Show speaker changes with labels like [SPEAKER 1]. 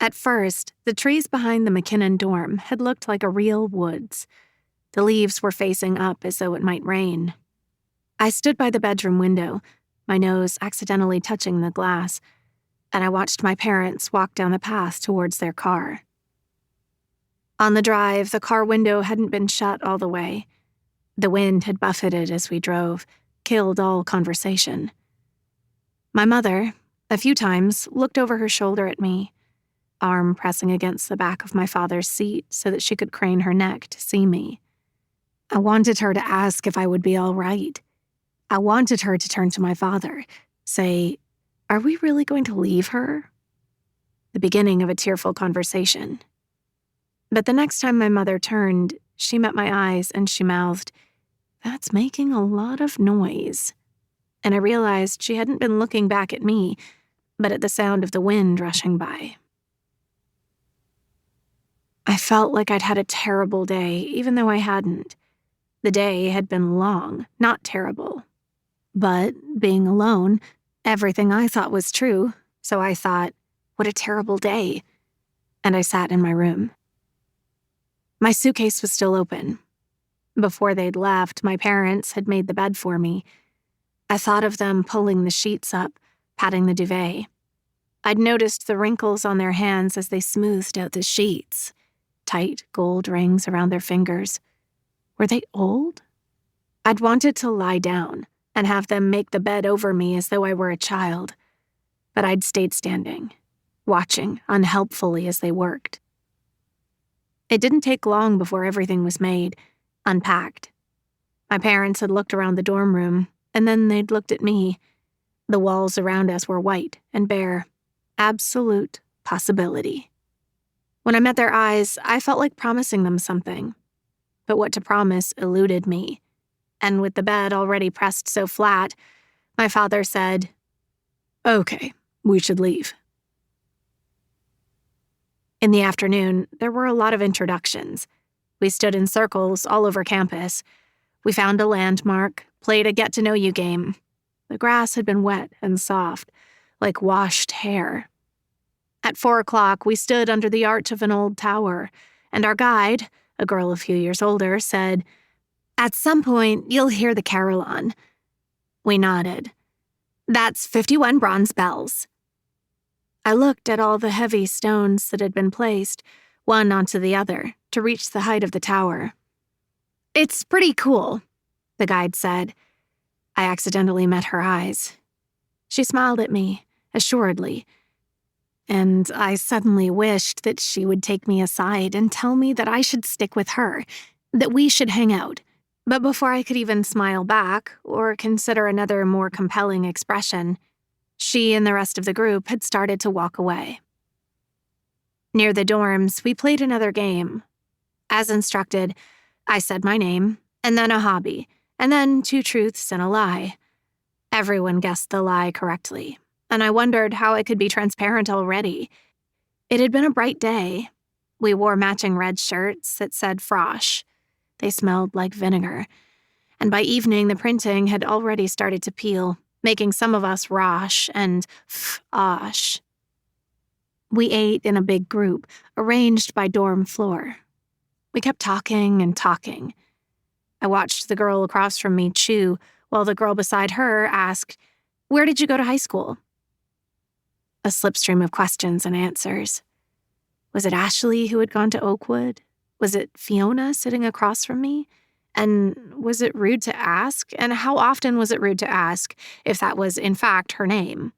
[SPEAKER 1] At first, the trees behind the McKinnon dorm had looked like a real woods. The leaves were facing up as though it might rain. I stood by the bedroom window, my nose accidentally touching the glass, and I watched my parents walk down the path towards their car. On the drive, the car window hadn't been shut all the way. The wind had buffeted as we drove, killed all conversation. My mother, a few times, looked over her shoulder at me, arm pressing against the back of my father's seat so that she could crane her neck to see me. I wanted her to ask if I would be all right. I wanted her to turn to my father, say, "Are we really going to leave her?" The beginning of a tearful conversation. But the next time my mother turned, she met my eyes and she mouthed, "That's making a lot of noise." And I realized she hadn't been looking back at me, but at the sound of the wind rushing by. I felt like I'd had a terrible day, even though I hadn't. The day had been long, not terrible. But, being alone, everything I thought was true, so I thought, what a terrible day. And I sat in my room. My suitcase was still open. Before they'd left, my parents had made the bed for me. I thought of them pulling the sheets up, patting the duvet. I'd noticed the wrinkles on their hands as they smoothed out the sheets. Tight gold rings around their fingers. Were they old? I'd wanted to lie down and have them make the bed over me as though I were a child. But I'd stayed standing, watching unhelpfully as they worked. It didn't take long before everything was made, unpacked. My parents had looked around the dorm room, and then they'd looked at me. The walls around us were white and bare. Absolute possibility. When I met their eyes, I felt like promising them something. But what to promise eluded me. And with the bed already pressed so flat, my father said, "Okay, we should leave." In the afternoon, there were a lot of introductions. We stood in circles all over campus. We found a landmark, played a get-to-know-you game. The grass had been wet and soft, like washed hair. At 4:00, we stood under the arch of an old tower, and our guide, a girl a few years older, said, "At some point, you'll hear the carillon." We nodded. "That's 51 bronze bells." I looked at all the heavy stones that had been placed, one onto the other, to reach the height of the tower. "It's pretty cool," the guide said. I accidentally met her eyes. She smiled at me, assuredly, and I suddenly wished that she would take me aside and tell me that I should stick with her, that we should hang out. But before I could even smile back or consider another more compelling expression, she and the rest of the group had started to walk away. Near the dorms, we played another game. As instructed, I said my name, and then a hobby, and then 2 truths and a lie. Everyone guessed the lie correctly, and I wondered how I could be transparent already. It had been a bright day. We wore matching red shirts that said Frosh. They smelled like vinegar, and by evening the printing had already started to peel, making some of us Rosh and F-osh. We ate in a big group, arranged by dorm floor. We kept talking and talking. I watched the girl across from me chew, while the girl beside her asked, "Where did you go to high school?" A slipstream of questions and answers. Was it Ashley who had gone to Oakwood? Was it Fiona sitting across from me? And was it rude to ask? And how often was it rude to ask if that was, in fact, her name?